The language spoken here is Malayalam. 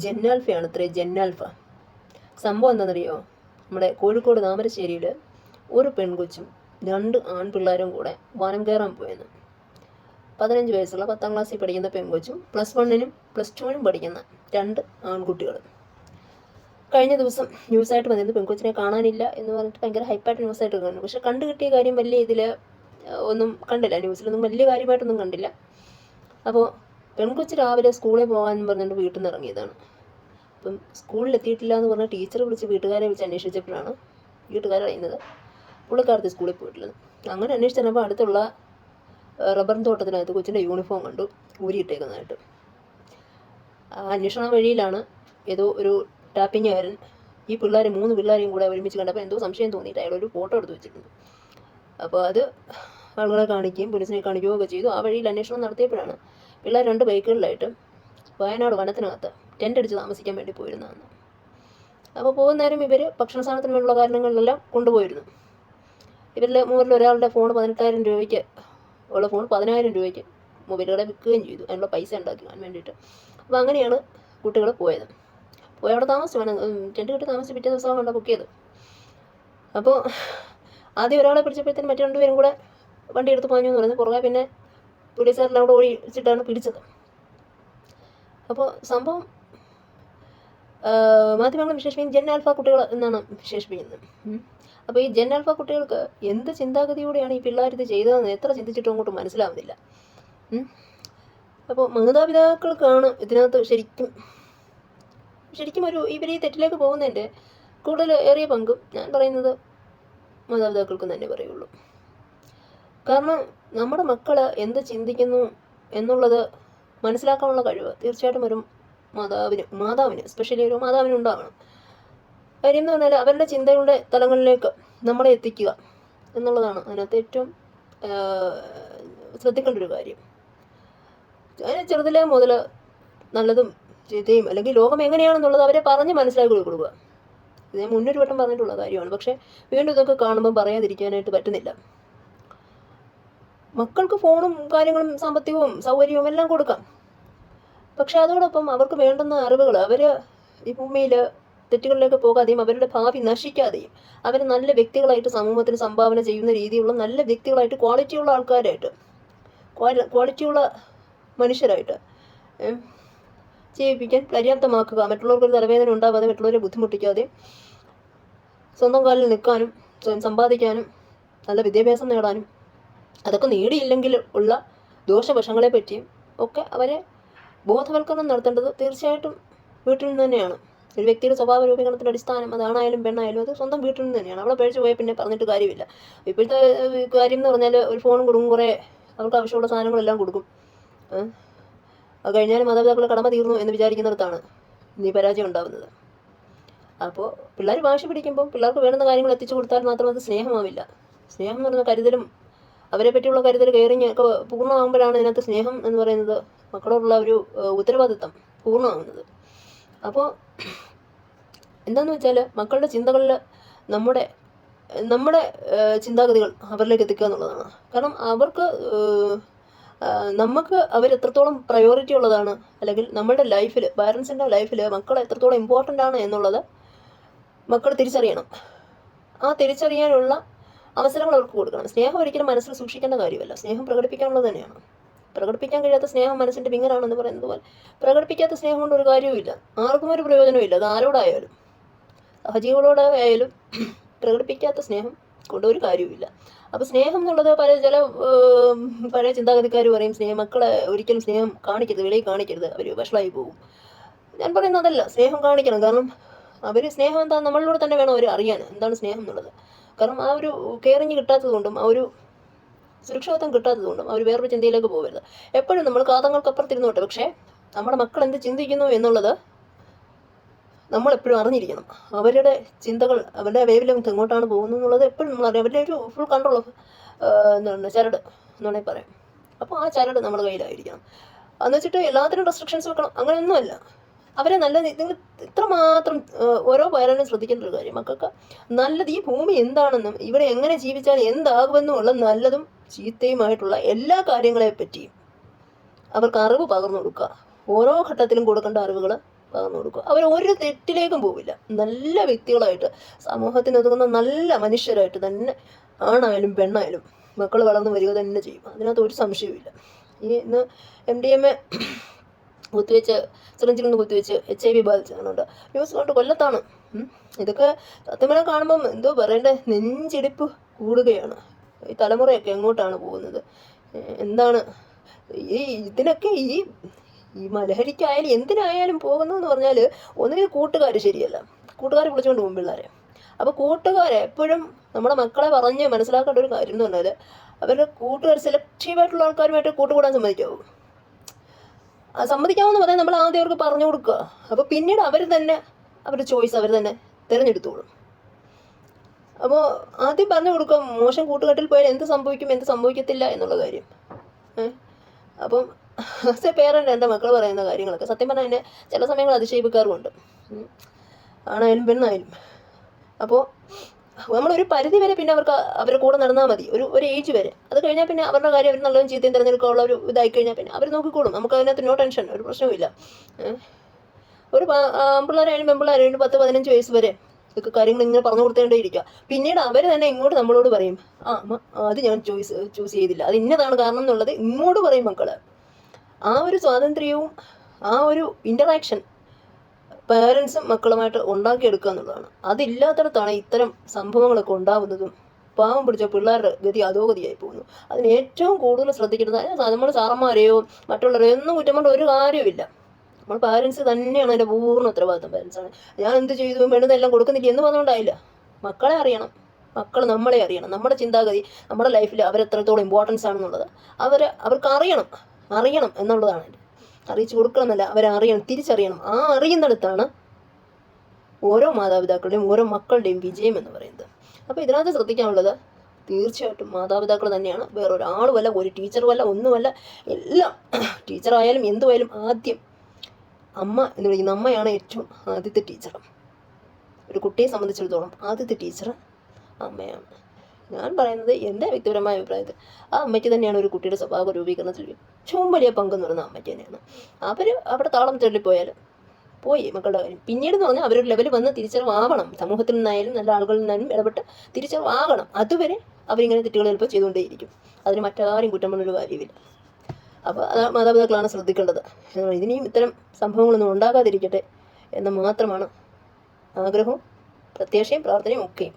ജെന്നാൽഫയാണ് അത്രേ, ജെന്നാൽഫ. സംഭവം എന്താണെന്നറിയോ? നമ്മുടെ കോഴിക്കോട് താമരശ്ശേരിയിൽ ഒരു പെൺകൊച്ചും 2 ആൺപിള്ളേരും കൂടെ വനം കയറാൻ പോയെന്ന്. 15 വയസ്സുള്ള 10ാം ക്ലാസ്സിൽ പഠിക്കുന്ന പെൺകൊച്ചും +1നും +2നും പഠിക്കുന്ന 2 ആൺകുട്ടികളും. കഴിഞ്ഞ ദിവസം ന്യൂസായിട്ട് വന്നിരുന്നു, പെൺകൊച്ചിനെ കാണാനില്ല എന്ന് പറഞ്ഞിട്ട് ഭയങ്കര ഹൈപ്പായിട്ട് ന്യൂസായിട്ട് കണ്ടു. പക്ഷെ കണ്ടു കിട്ടിയ കാര്യം വലിയ ഇതിൽ ഒന്നും കണ്ടില്ല, ന്യൂസിലൊന്നും വലിയ കാര്യമായിട്ടൊന്നും കണ്ടില്ല. അപ്പോൾ പെൺകൊച്ച് രാവിലെ സ്കൂളിൽ പോകാമെന്ന് പറഞ്ഞിട്ട് വീട്ടിൽ നിന്ന് ഇറങ്ങിയതാണ്. അപ്പം സ്കൂളിലെത്തിയിട്ടില്ല എന്ന് പറഞ്ഞാൽ ടീച്ചർ വിളിച്ച് വീട്ടുകാരെ വിളിച്ച് അന്വേഷിച്ചപ്പോഴാണ് വീട്ടുകാരറിയുന്നത് പുള്ളിക്കാരത്തി സ്കൂളിൽ പോയിട്ടുള്ളത്. അങ്ങനെ അന്വേഷിച്ചപ്പോൾ അടുത്തുള്ള റബ്ബർ തോട്ടത്തിനകത്ത് കൊച്ചിൻ്റെ യൂണിഫോം കണ്ടു ഊരിയിട്ടേക്കുന്നതായിട്ട്. ആ അന്വേഷണ വഴിയിലാണ് ഏതോ ഒരു ടാപ്പിങ്ങുകാരൻ ഈ 3 പിള്ളേരെയും കൂടെ ഒരുമിച്ച് കണ്ടപ്പോൾ എന്തോ സംശയം തോന്നിയിട്ട് അയാളൊരു ഫോട്ടോ എടുത്ത് വെച്ചിട്ടുണ്ട്. അപ്പോൾ അത് ആളുകളെ കാണിക്കുകയും പോലീസിനെ കാണിക്കുകയും ഒക്കെ ചെയ്തു. ആ വഴിയിൽ അന്വേഷണം നടത്തിയപ്പോഴാണ് പിള്ളേർ 2 ബൈക്കുകളിലായിട്ട് വയനാട് വനത്തിനകത്ത് ടെൻ്റ് അടിച്ച് താമസിക്കാൻ വേണ്ടി പോയിരുന്നതെന്ന്. അപ്പോൾ പോകുന്നേരം ഇവർ ഭക്ഷണ സാധനത്തിന് വേണ്ടിയുള്ള കാരണങ്ങളിലെല്ലാം കൊണ്ടുപോയിരുന്നു. ഇവരിൽ മൂവരിൽ ഒരാളുടെ ഫോൺ 18,000 രൂപയ്ക്ക് ഉള്ള ഫോൺ 10,000 രൂപയ്ക്ക് മൊബൈൽ കടയിൽ വിൽക്കുകയും ചെയ്തു, അതിനുള്ള പൈസ ഉണ്ടാക്കാൻ വേണ്ടിയിട്ട്. അപ്പോൾ അങ്ങനെയാണ് കുട്ടികൾ പോയത്. പോയി അവിടെ താമസിച്ചാണ് ടെൻ്റ് കെട്ടി താമസിച്ച് പിറ്റേ ദിവസം കണ്ട ബുക്ക് ചെയ്ത്. അപ്പോൾ ആദ്യം ഒരാളെ പിടിച്ചപ്പോഴത്തേന് മറ്റു 2 പേരും കൂടെ വണ്ടി എടുത്ത് പോഞ്ഞു എന്ന് പറയുന്നത്. പുറകെ പിന്നെ പോലീസുകാരെല്ലാം കൂടെ ഓടിച്ചിട്ടാണ് പിടിച്ചത്. അപ്പോൾ സംഭവം മാധ്യമങ്ങൾ വിശേഷിപ്പിക്കുന്നത് ജെന്നാൽഫ കുട്ടികൾ എന്നാണ് വിശേഷിപ്പിക്കുന്നത്. അപ്പോൾ ഈ ജെന്നാൽഫ കുട്ടികൾക്ക് എന്ത് ചിന്താഗതിയോടെയാണ് ഈ പിള്ളേർ ഇത് ചെയ്തതെന്ന് എത്ര ചിന്തിച്ചിട്ടും അങ്ങോട്ട് മനസ്സിലാവുന്നില്ല. അപ്പോൾ മാതാപിതാക്കൾക്കാണ് ഇതിനകത്ത് ശരിക്കും ഇവർ ഈ തെറ്റിലേക്ക് പോകുന്നതിൻ്റെ കൂടുതൽ ഏറിയ പങ്കും ഞാൻ പറയുന്നത് മാതാപിതാക്കൾക്ക് തന്നെ പറയുള്ളൂ. കാരണം നമ്മുടെ മക്കൾ എന്ത് ചിന്തിക്കുന്നു എന്നുള്ളത് മനസ്സിലാക്കാനുള്ള കഴിവ് തീർച്ചയായിട്ടും ഒരു മാതാവിന് സ്പെഷ്യലി ഒരു മാതാവിന് ഉണ്ടാവണം. കാര്യം എന്ന് പറഞ്ഞാൽ അവരുടെ ചിന്തകളുടെ തലങ്ങളിലേക്ക് നമ്മളെ എത്തിക്കുക എന്നുള്ളതാണ് അതിനകത്ത് ഏറ്റവും ശ്രദ്ധിക്കേണ്ട ഒരു കാര്യം. അതിന് ചെറുതിലേ മുതൽ നല്ലതും ചീത്തയും അല്ലെങ്കിൽ ലോകം എങ്ങനെയാണെന്നുള്ളത് അവരെ പറഞ്ഞ് മനസ്സിലാക്കി കൊടുക്കുക. ഇത് ഞാൻ മുന്നൊരു വട്ടം പറഞ്ഞിട്ടുള്ള കാര്യമാണ്. പക്ഷേ വീണ്ടും ഇതൊക്കെ കാണുമ്പോൾ പറയാതിരിക്കാനായിട്ട് പറ്റുന്നില്ല. മക്കൾക്ക് ഫോണും കാര്യങ്ങളും സാമ്പത്തികവും സൗകര്യവും എല്ലാം കൊടുക്കാം. പക്ഷെ അതോടൊപ്പം അവർക്ക് വേണ്ടുന്ന അറിവുകൾ അവർ ഈ ഭൂമിയിൽ തെറ്റുകളിലേക്ക് പോകാതെയും അവരുടെ ഭാവി നശിക്കാതെയും അവർ നല്ല വ്യക്തികളായിട്ട് സമൂഹത്തിന് സംഭാവന ചെയ്യുന്ന രീതിയിലുള്ള നല്ല വ്യക്തികളായിട്ട് ക്വാളിറ്റിയുള്ള ആൾക്കാരായിട്ട് ക്വാളിറ്റിയുള്ള മനുഷ്യരായിട്ട് ജീവിപ്പിക്കാൻ പര്യാപ്തമാക്കുക. മറ്റുള്ളവർക്കൊരു തലവേദന ഉണ്ടാവാതെ മറ്റുള്ളവരെ ബുദ്ധിമുട്ടിക്കാതെ സ്വന്തം കാലിൽ നിൽക്കാനും സ്വയം സമ്പാദിക്കാനും നല്ല വിദ്യാഭ്യാസം നേടാനും അതൊക്കെ നേടിയില്ലെങ്കിൽ ഉള്ള ദോഷവശങ്ങളെ പറ്റിയും ഒക്കെ അവരെ ബോധവൽക്കരണം നടത്തേണ്ടത് തീർച്ചയായിട്ടും വീട്ടിൽ നിന്ന് തന്നെയാണ്. ഒരു വ്യക്തിയുടെ സ്വഭാവ രൂപീകരണത്തിൻ്റെ അടിസ്ഥാനം അതാണായാലും പെണ്ണായാലും അത് സ്വന്തം വീട്ടിൽ നിന്ന് തന്നെയാണ്. അവളെ പഴിച്ചു പോയാൽ പിന്നെ പറഞ്ഞിട്ട് കാര്യമില്ല. ഇപ്പോഴത്തെ കാര്യം എന്ന് പറഞ്ഞാൽ ഒരു ഫോണും കൊടുക്കും, കുറേ അവർക്ക് ആവശ്യമുള്ള സാധനങ്ങളെല്ലാം കൊടുക്കും. അത് കഴിഞ്ഞാൽ മാതാപിതാക്കളെ കടമ തീർന്നു എന്ന് വിചാരിക്കുന്നിടത്താണ് ഈ പരാജയം ഉണ്ടാകുന്നത്. അപ്പോൾ പിള്ളേർ വാശി പിടിക്കുമ്പോൾ പിള്ളേർക്ക് വേണ്ടുന്ന കാര്യങ്ങൾ എത്തിച്ചു കൊടുത്താൽ മാത്രം അത് സ്നേഹമാവില്ല. സ്നേഹം എന്ന് പറയുന്ന കരുതലും അവരെ പറ്റിയുള്ള കരുതൽ കെയറിങ് ഒക്കെ പൂർണ്ണമാകുമ്പോഴാണ് ഇതിനകത്ത് സ്നേഹം എന്ന് പറയുന്നത് മക്കളോടുള്ള ഒരു ഉത്തരവാദിത്തം പൂർണ്ണമാകുന്നത്. അപ്പോൾ എന്താണെന്ന് വെച്ചാൽ മക്കളുടെ ചിന്തകളിൽ നമ്മുടെ ചിന്താഗതികൾ അവരിലേക്ക് എത്തിക്കുക എന്നുള്ളതാണ്. കാരണം നമുക്ക് അവരെത്രത്തോളം പ്രയോറിറ്റി ഉള്ളതാണ്, അല്ലെങ്കിൽ നമ്മുടെ ലൈഫിൽ പാരൻസിൻ്റെ ലൈഫിൽ മക്കൾ എത്രത്തോളം ഇമ്പോർട്ടൻ്റ് ആണ് എന്നുള്ളത് മക്കൾ തിരിച്ചറിയണം. ആ തിരിച്ചറിയാനുള്ള അവസരങ്ങൾ അവർക്ക് കൊടുക്കണം. സ്നേഹം ഒരിക്കലും മനസ്സിൽ സൂക്ഷിക്കേണ്ട കാര്യമല്ല, സ്നേഹം പ്രകടിപ്പിക്കാനുള്ളത് തന്നെയാണ്. പ്രകടിപ്പിക്കാൻ കഴിയാത്ത സ്നേഹം മനസ്സിൻ്റെ വിങ്ങനാണെന്ന് പറയുന്നത് പോലെ പ്രകടിപ്പിക്കാത്ത സ്നേഹം കൊണ്ട് ഒരു കാര്യവുമില്ല, ആർക്കും ഒരു പ്രയോജനമില്ല. അത് ആരോടായാലും സഹജീവികളോടായാലും പ്രകടിപ്പിക്കാത്ത സ്നേഹം കൊണ്ട് ഒരു കാര്യവുമില്ല. അപ്പോൾ സ്നേഹം എന്നുള്ളത് പഴയ ചിന്താഗതിക്കാർ പറയും മക്കളെ ഒരിക്കലും സ്നേഹം കാണിക്കരുത്, വെളിയിൽ കാണിക്കരുത്, അവർ വഷളായി പോകും. ഞാൻ പറയുന്നത് അതല്ല, സ്നേഹം കാണിക്കണം. കാരണം അവർ സ്നേഹം എന്താ നമ്മളിലൂടെ തന്നെ വേണം അവർ അറിയാൻ എന്താണ് സ്നേഹം എന്നുള്ളത്. കാരണം ആ ഒരു കെയറിങ് കിട്ടാത്തതുകൊണ്ടും ആ ഒരു സുരക്ഷിതത്വം കിട്ടാത്തതുകൊണ്ടും അവർ വേറൊരു ചിന്തയിലേക്ക് പോകരുത്. എപ്പോഴും നമ്മൾ കാതങ്ങൾക്കപ്പുറത്തിരുന്നോട്ടെ, പക്ഷേ നമ്മുടെ മക്കൾ എന്ത് ചിന്തിക്കുന്നു എന്നുള്ളത് നമ്മളെപ്പോഴും അറിഞ്ഞിരിക്കണം. അവരുടെ ചിന്തകൾ അവരുടെ വേവ് ലെങ്ത് എങ്ങോട്ടാണ് പോകുന്നത് എന്നുള്ളത് എപ്പോഴും നമ്മൾ അറിയാം. അവരുടെ ഒരു ഫുൾ കൺട്രോൾ ചരട് എന്നുവേണമെങ്കിൽ പറയാം. അപ്പോൾ ആ ചരട് നമ്മുടെ കയ്യിലായിരിക്കണം. എന്ന് വെച്ചിട്ട് എല്ലാത്തിനും റെസ്ട്രിക്ഷൻസ് വെക്കണം അങ്ങനെയൊന്നുമല്ല. അവരെ നല്ല നിങ്ങൾ ഇത്രമാത്രം ഓരോ പേരൻറ്റും ശ്രദ്ധിക്കേണ്ട ഒരു കാര്യം, മക്കൾക്ക് നല്ലത് ഈ ഭൂമി എന്താണെന്നും ഇവിടെ എങ്ങനെ ജീവിച്ചാൽ എന്താകുമെന്നുമുള്ള നല്ലതും ചീത്തയുമായിട്ടുള്ള എല്ലാ കാര്യങ്ങളെ പറ്റിയും അവർക്ക് അറിവ് പകർന്നു കൊടുക്കുക. ഓരോ ഘട്ടത്തിലും കൊടുക്കേണ്ട അറിവുകൾ പകർന്നു കൊടുക്കുക. അവർ ഒരു തെറ്റിലേക്കും പോവില്ല. നല്ല വ്യക്തികളായിട്ട് സമൂഹത്തിന് ഒതുങ്ങുന്ന നല്ല മനുഷ്യരായിട്ട് തന്നെ ആണായാലും പെണ്ണായാലും മക്കൾ വളർന്നു വരിക തന്നെ ചെയ്യും. അതിനകത്ത് ഒരു സംശയവുമില്ല. ഇന്ന് MDMA കുത്തിവെച്ച് സിറിഞ്ചിൽ നിന്ന് കുത്തിവെച്ച് HIV ബാധിച്ചതുകൊണ്ട് ന്യൂസ് കൊണ്ട് കൊല്ലത്താണ്. ഇതൊക്കെ സത്യം പറഞ്ഞാൽ കാണുമ്പം എന്തോ പറയണ്ടേ, നെഞ്ചിടിപ്പ് കൂടുകയാണ്. ഈ തലമുറയൊക്കെ എങ്ങോട്ടാണ് പോകുന്നത്? എന്താണ് ഇതിനൊക്കെ ഈ ലഹരിക്കായാലും എന്തിനായാലും പോകുന്നതെന്ന് പറഞ്ഞാൽ ഒന്നുകിൽ കൂട്ടുകാർ ശരിയല്ല, കൂട്ടുകാർ വിളിച്ചുകൊണ്ട് പോകും പിള്ളേരെ. അപ്പോൾ കൂട്ടുകാരെ എപ്പോഴും നമ്മുടെ മക്കളെ പറഞ്ഞ് മനസ്സിലാക്കേണ്ട ഒരു കാര്യം എന്ന് പറഞ്ഞാൽ അവരുടെ കൂട്ടുകാർ സെലക്റ്റീവായിട്ടുള്ള ആൾക്കാരുമായിട്ട് കൂട്ടുകൂടാൻ സമ്മതിക്കാവൂ. സമ്മതിക്കാമെന്ന് പറയാൻ നമ്മൾ ആദ്യം അവർക്ക് പറഞ്ഞു കൊടുക്കുക. അപ്പോൾ പിന്നീട് അവർ തന്നെ അവരുടെ ചോയ്സ് അവർ തന്നെ തിരഞ്ഞെടുത്തോളും. അപ്പോൾ ആദ്യം പറഞ്ഞു കൊടുക്കുക മോശം കൂട്ടുകെട്ടിൽ പോയാൽ എന്ത് സംഭവിക്കും എന്ത് സംഭവിക്കത്തില്ല എന്നുള്ള കാര്യം. അപ്പം ആസ് എ പേരൻ്റ് എൻ്റെ മക്കൾ പറയുന്ന കാര്യങ്ങളൊക്കെ സത്യം പറഞ്ഞാൽ എന്നെ ചില സമയങ്ങൾ അതിശയിപ്പിക്കാറുമുണ്ട്, ആണായാലും പെണ്ണായാലും. അപ്പോൾ നമ്മളൊരു പരിധി വരെ പിന്നെ അവരുടെ കൂടെ നടന്നാൽ മതി, ഒരു ഏജ് വരെ. അത് കഴിഞ്ഞാൽ പിന്നെ അവരുടെ കാര്യം അവർ നല്ലതും ചീത്തയും തിരഞ്ഞെടുക്കാനുള്ള ഒരു ഇതായി കഴിഞ്ഞാൽ പിന്നെ അവർ നോക്കിക്കോളും. നമുക്ക് അതിനകത്ത് നോ ടെൻഷൻ, ഒരു പ്രശ്നവുമില്ല. ഒരു പിള്ളേരായാലും പെൺപിള്ളേരായാലും 10-15 വയസ്സ് വരെ ഇതൊക്കെ കാര്യങ്ങൾ ഇങ്ങനെ പറഞ്ഞു കൊടുത്തേണ്ടേ ഇരിക്കുക. പിന്നീട് അവർ തന്നെ ഇങ്ങോട്ട് നമ്മളോട് പറയും, അത് ഞാൻ ചൂസ് ചെയ്തില്ല, അത് ഇന്നതാണ് കാരണം എന്നുള്ളത് ഇങ്ങോട്ട് പറയും മക്കൾ. ആ ഒരു സ്വാതന്ത്ര്യവും ആ ഒരു ഇൻ്ററാക്ഷൻ പേരൻസും മക്കളുമായിട്ട് ഉണ്ടാക്കിയെടുക്കുക എന്നുള്ളതാണ്. അതില്ലാത്തടത്താണ് ഇത്തരം സംഭവങ്ങളൊക്കെ ഉണ്ടാകുന്നതും പാവം പിടിച്ച പിള്ളേരുടെ ഗതി അധോഗതിയായി പോകുന്നു. അതിന് ഏറ്റവും കൂടുതൽ ശ്രദ്ധിക്കേണ്ടത് നമ്മൾ സാറന്മാരെയോ മറ്റുള്ളവരെയോ ഒന്നും കുറ്റം കൊണ്ട് ഒരു കാര്യമില്ല. നമ്മൾ പാരൻസ് തന്നെയാണ് അതിൻ്റെ പൂർണ്ണ ഉത്തരവാദിത്തം. പാരൻസാണ്. ഞാൻ എന്ത് ചെയ്തു വേണ്ടതെല്ലാം കൊടുക്കുന്നില്ല എന്ന് പറഞ്ഞുകൊണ്ടായില്ല. മക്കളെ അറിയണം, മക്കൾ നമ്മളെ അറിയണം, നമ്മുടെ ചിന്താഗതി നമ്മുടെ ലൈഫിൽ അവരെത്രത്തോളം ഇമ്പോർട്ടൻസ് ആണെന്നുള്ളത് അവർക്ക് അറിയണം എന്നുള്ളതാണ്. അറിയിച്ചു കൊടുക്കണമെന്നല്ല, അവരറിയണം, തിരിച്ചറിയണം. ആ അറിയുന്നിടത്താണ് ഓരോ മാതാപിതാക്കളുടെയും ഓരോ മക്കളുടെയും വിജയം എന്ന് പറയുന്നത്. അപ്പോൾ ഇതിനകത്ത് ശ്രദ്ധിക്കാനുള്ളത് തീർച്ചയായിട്ടും മാതാപിതാക്കൾ തന്നെയാണ്. വേറൊരാളുമല്ല, ഒരു ടീച്ചറുമല്ല, ഒന്നുമല്ല. എല്ലാം ടീച്ചറായാലും എന്തുമായാലും ആദ്യം അമ്മ എന്ന് വിളിക്കുന്ന അമ്മയാണ് ഏറ്റവും ആദ്യത്തെ ടീച്ചർ. ഒരു കുട്ടിയെ സംബന്ധിച്ചിടത്തോളം ആദ്യത്തെ ടീച്ചർ അമ്മയാണ്. ഞാൻ പറയുന്നത് എൻ്റെ വ്യക്തിപരമായ അഭിപ്രായത്തിൽ ആ അമ്മയ്ക്ക് തന്നെയാണ് ഒരു കുട്ടിയുടെ സ്വഭാവ രൂപീകരണത്തിൽ ഏറ്റവും വലിയ പങ്കെന്ന് പറയുന്നത് അമ്മയ്ക്ക് തന്നെയാണ്. അവർ അവിടെ താളം തള്ളിപ്പോയാൽ പോയി മക്കളുടെ കാര്യം. പിന്നീട് എന്ന് പറഞ്ഞാൽ അവരൊരു ലെവൽ വന്ന് തിരിച്ചറിവാകണം, സമൂഹത്തിൽ നിന്നായാലും നല്ല ആളുകളിൽ നിന്നാലും ഇടപെട്ട് തിരിച്ചറിവാകണം. അതുവരെ അവരിങ്ങനെ തെറ്റുകൾ ചിലപ്പോൾ ചെയ്തുകൊണ്ടേയിരിക്കും. അതിന് മറ്റാരും കുറ്റം പറഞ്ഞൊരു കാര്യമില്ല. അപ്പോൾ അത് മാതാപിതാക്കളാണ് ശ്രദ്ധിക്കേണ്ടത്. ഇനിയും ഇത്തരം സംഭവങ്ങളൊന്നും ഉണ്ടാകാതിരിക്കട്ടെ എന്ന് മാത്രമാണ് ആഗ്രഹവും പ്രത്യാശയും പ്രാർത്ഥനയും ഒക്കെയും.